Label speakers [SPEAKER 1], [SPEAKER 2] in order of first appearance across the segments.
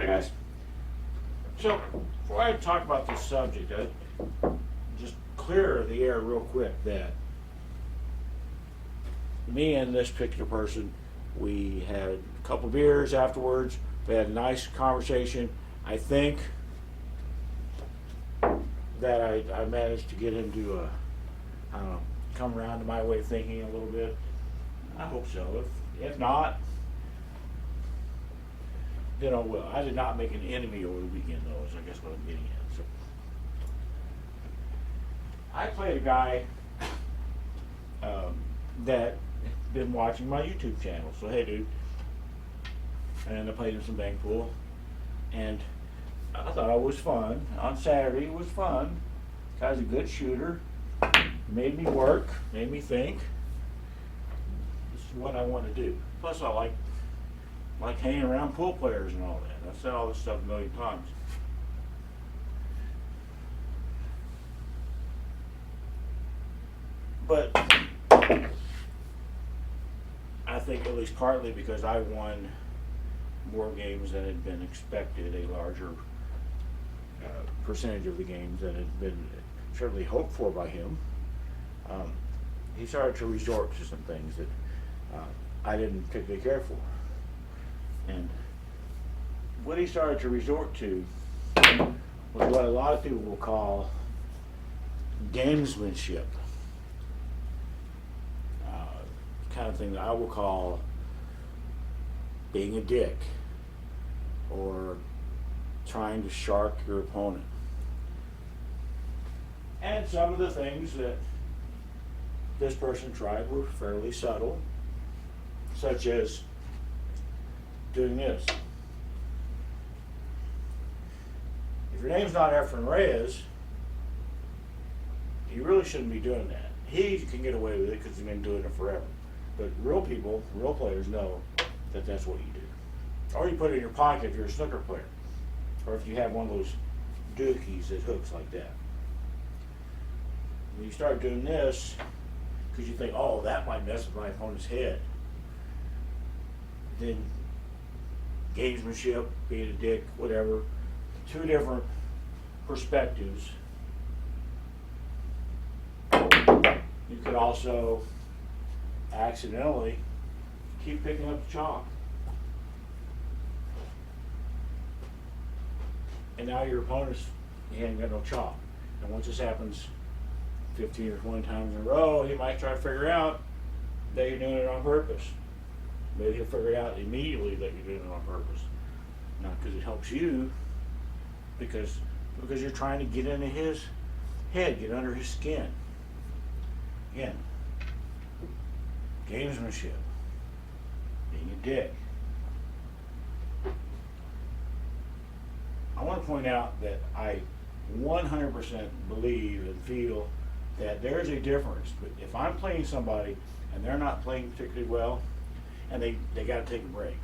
[SPEAKER 1] Hey guys, so before I talk about this subject, I just clear the air real quick that me and this particular person, we had a couple beers afterwards, we had a nice conversation. I think that I managed to get him to, I don't know, come around to my way of thinking a little bit. I hope so. If not, then I will. I did not make an enemy over the weekend, though, is I guess what I'm getting at. So, I played a guy that been watching my YouTube channel. So hey, dude, and I played him some bang pool, and I thought it was fun. On Saturday, it was fun. Guy's a good shooter. Made me work. Made me think. This is what I want to do. Plus, I like hanging around pool players and all that. I've said all this stuff a million times. But I think at least partly because I won more games than had been expected, a larger percentage of the games than had been certainly hoped for by him. He started to resort to some things that I didn't particularly care for. And what he started to resort to was what a lot of people will call gamesmanship. Kind of thing that I will call being a dick or trying to shark your opponent. And some of the things that this person tried were fairly subtle, such as doing this. If your name's not Efren Reyes, you really shouldn't be doing that. He can get away with it because he's been doing it forever. But real people, real players know that that's what you do. Or you put it in your pocket if you're a snooker player. Or if you have one of those dookies that hooks like that. When you start doing this, because you think, oh, that might mess with my opponent's head, then gamesmanship, being a dick, whatever, two different perspectives. You could also accidentally keep picking up the chalk. And now your opponent's, he ain't got no chalk. And once this happens 15 or 20 times in a row, he might try to figure out that you're doing it on purpose. Maybe he'll figure it out immediately that you're doing it on purpose. Not because it helps you, because you're trying to get into his head, get under his skin. Again, gamesmanship, being a dick. I want to point out that I 100% believe and feel that there's a difference. But if I'm playing somebody and they're not playing particularly well, and they got to take a break,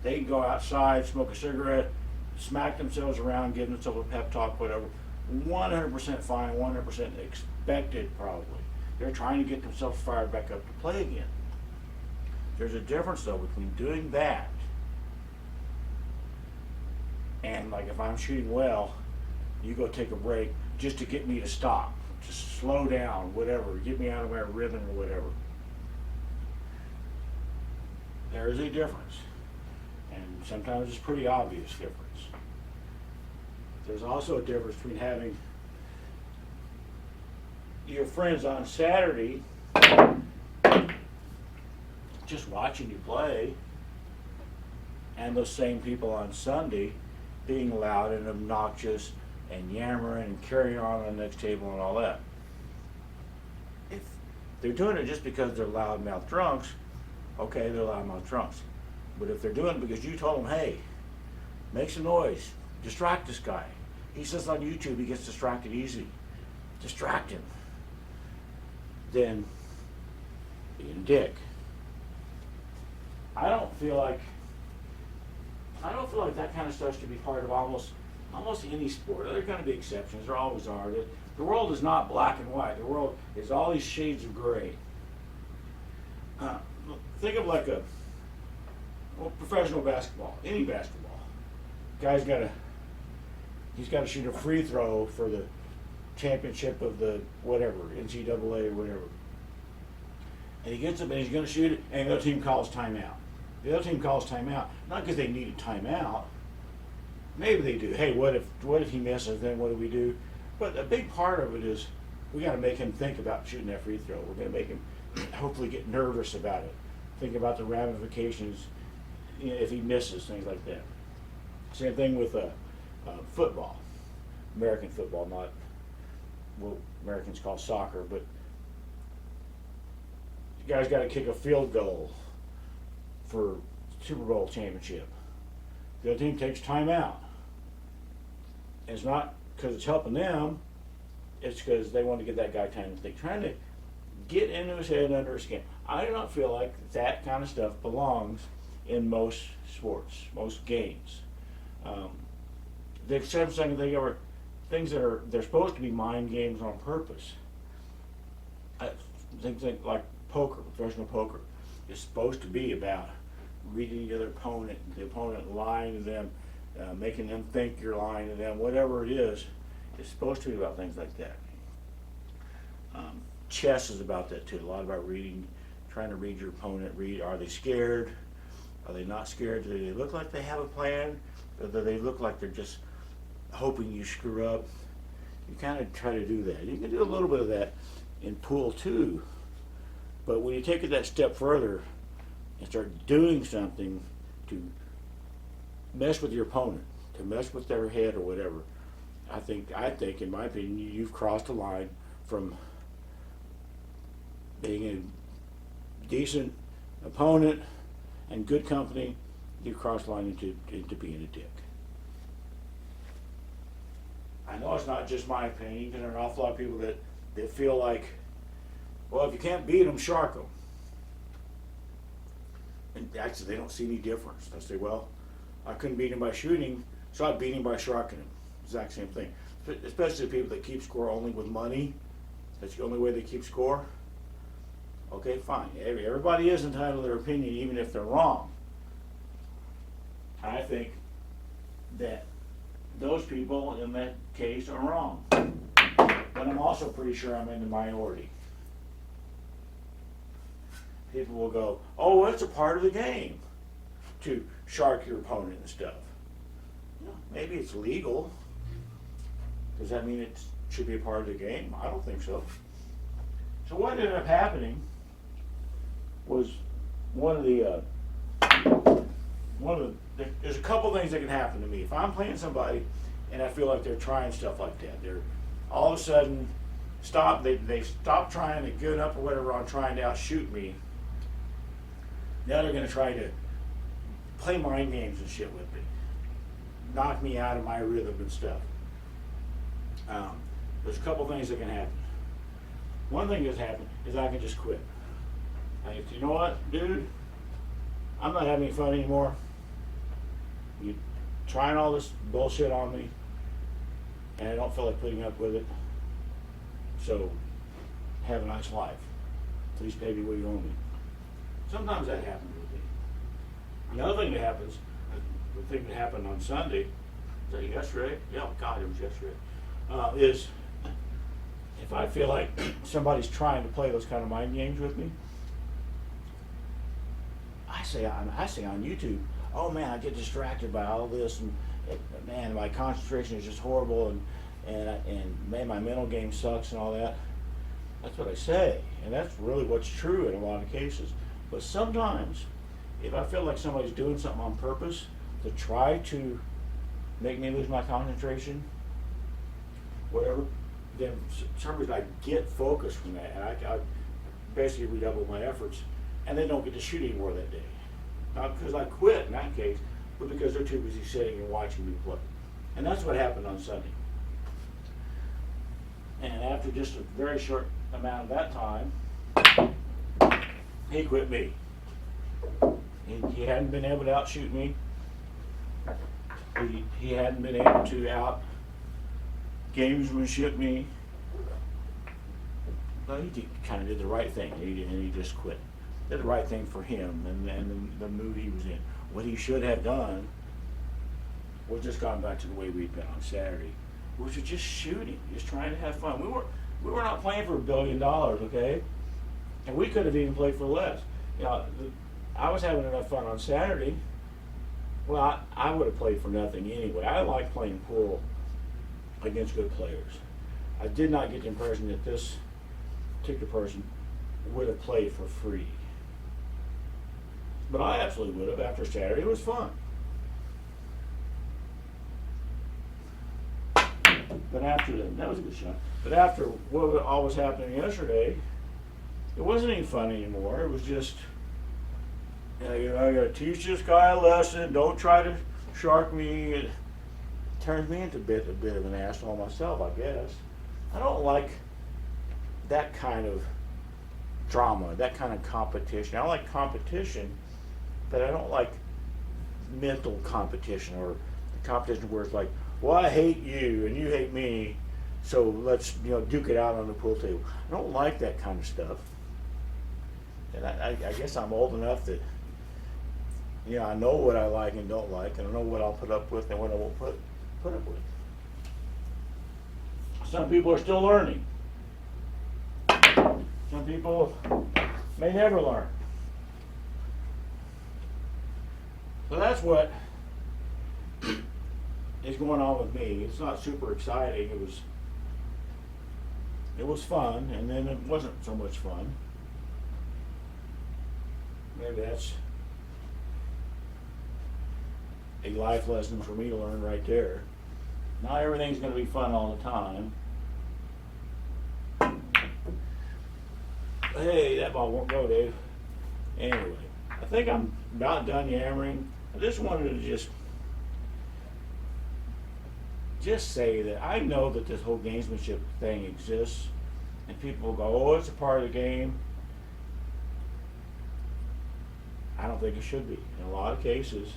[SPEAKER 1] they can go outside, smoke a cigarette, smack themselves around, give themselves a pep talk, whatever. 100% fine, 100% expected probably. They're trying to get themselves fired back up to play again. There's a difference though between doing that and, like, if I'm shooting well, you go take a break just to get me to stop, to slow down, whatever, get me out of my rhythm or whatever. There is a difference, and sometimes it's a pretty obvious difference. There's also a difference between having your friends on Saturday just watching you play, and those same people on Sunday being loud and obnoxious and yammering and carrying on the next table and all that. If they're doing it just because they're loudmouth drunks, okay, they're loudmouth drunks. But if they're doing it because you told them, hey, make some noise, distract this guy. He says on YouTube he gets distracted easy. Distract him. Then being a dick. I don't feel like that kind of stuff should be part of almost any sport. There are going to be exceptions. There always are. The world is not black and white. The world is all these shades of gray. Think of like Well, professional basketball, any basketball, he's got to shoot a free throw for the championship of the whatever, NCAA or whatever. And he gets up and he's going to shoot it, and the other team calls timeout. The other team calls timeout, not because they need a timeout. Maybe they do. Hey, what if he misses? Then what do we do? But a big part of it is we got to make him think about shooting that free throw. We're going to make him hopefully get nervous about it. Think about the ramifications, if he misses, things like that. Same thing with football, American football, not what Americans call soccer, but the guy's got to kick a field goal for Super Bowl championship. The other team takes timeout. It's not because it's helping them, it's because they want to get that guy time to think, trying to get into his head and under his skin. I do not feel like that kind of stuff belongs in most sports, most games. The exception I can think of are things they're supposed to be mind games on purpose. Things like poker, professional poker, is supposed to be about reading the opponent lying to them, making them think you're lying to them, whatever it is. It's supposed to be about things like that. Chess is about that too. A lot about reading, trying to read your opponent. Are they scared? Are they not scared? Do they look like they have a plan? Or do they look like they're just hoping you screw up? You kind of try to do that. You can do a little bit of that in pool too. But when you take it that step further and start doing something to mess with your opponent, to mess with their head or whatever, I think, in my opinion, you've crossed a line from being a decent opponent and good company. You've crossed the line into being a dick. I know it's not just my opinion, because there are an awful lot of people that feel like, well, if you can't beat them, shark them. And actually, they don't see any difference. They say, well, I couldn't beat him by shooting, so I beat him by sharking him. Exact same thing. Especially the people that keep score only with money. That's the only way they keep score. Okay, fine. Everybody is entitled to their opinion, even if they're wrong. I think that those people in that case are wrong. But I'm also pretty sure I'm in the minority. People will go, oh, it's a part of the game to shark your opponent and stuff. You know, maybe it's legal. Does that mean it should be a part of the game? I don't think so. So what ended up happening was there's a couple things that can happen to me. If I'm playing somebody and I feel like they're trying stuff like that, they're all of a sudden they stop trying to get up or whatever on trying to outshoot me. Now they're going to try to play mind games and shit with me, knock me out of my rhythm and stuff. There's a couple things that can happen. One thing that's happened is I can just quit. Like, you know what, dude? I'm not having any fun anymore. You're trying all this bullshit on me, and I don't feel like putting up with it. So, have a nice life. Please pay me what you owe me. Sometimes that happens with me. Another thing that happens, the thing that happened on Sunday, is that yesterday? Yeah, God, it was yesterday. Is if I feel like somebody's trying to play those kind of mind games with me, I say on YouTube, oh man, I get distracted by all this, and man, my concentration is just horrible, and man, my mental game sucks and all that. That's what I say, and that's really what's true in a lot of cases. But sometimes, if I feel like somebody's doing something on purpose to try to make me lose my concentration, whatever, then for some reason I get focused from that, and I basically redouble my efforts, and they don't get to shoot anymore that day. Not because I quit in that case, but because they're too busy sitting and watching me play. And that's what happened on Sunday. And after just a very short amount of that time, he quit me. He hadn't been able to outshoot me. He hadn't been able to out gamesmanship me. But he kind of did the right thing, and he just quit. Did the right thing for him and the mood he was in. What he should have done was just gone back to the way we'd been on Saturday, which was just shooting, just trying to have fun. We were not playing for $1 billion, okay? And we could have even played for less. You know, I was having enough fun on Saturday. Well, I would have played for nothing anyway. I like playing pool against good players. I did not get the impression that this particular person would have played for free. But I absolutely would have after Saturday. It was fun. But after that was a good shot. But after what all was happening yesterday, it wasn't any fun anymore. It was just, you know, I got to teach this guy a lesson. Don't try to shark me. It turns me into a bit of an asshole myself, I guess. I don't like that kind of drama, that kind of competition. I like competition, but I don't like mental competition or competition where it's like, well, I hate you and you hate me, so let's, you know, duke it out on the pool table. I don't like that kind of stuff. And I guess I'm old enough that, you know, I know what I like and don't like, and I know what I'll put up with and what I won't put up with. Some people are still learning. Some people may never learn. So that's what is going on with me. It's not super exciting. It was fun, and then it wasn't so much fun. Maybe that's a life lesson for me to learn right there. Not everything's going to be fun all the time. Hey, that ball won't go, Dave. Anyway, I think I'm about done yammering. I just wanted to just say that I know that this whole gamesmanship thing exists, and people will go, oh, it's a part of the game. I don't think it should be. In a lot of cases,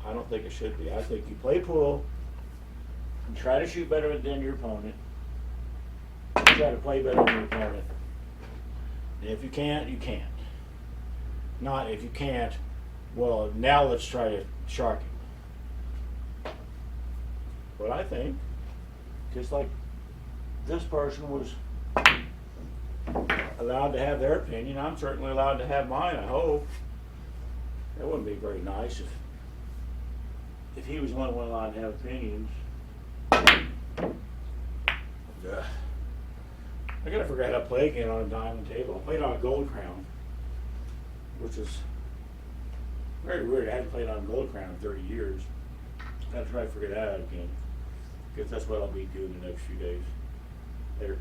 [SPEAKER 1] I don't think it should be. I think you play pool, you try to shoot better than your opponent, you try to play better than your opponent. And if you can't, you can't. Not if you can't, well, now let's try to shark him. But I think, just like this person was allowed to have their opinion, I'm certainly allowed to have mine, I hope. That wouldn't be very nice if he was the only one allowed to have opinions. I gotta figure out how to play again on a diamond table. I played on a gold crown, which is very weird. I hadn't played on a gold crown in 30 years. I gotta try to figure that out again. Guess that's what I'll be doing the next few days. Later.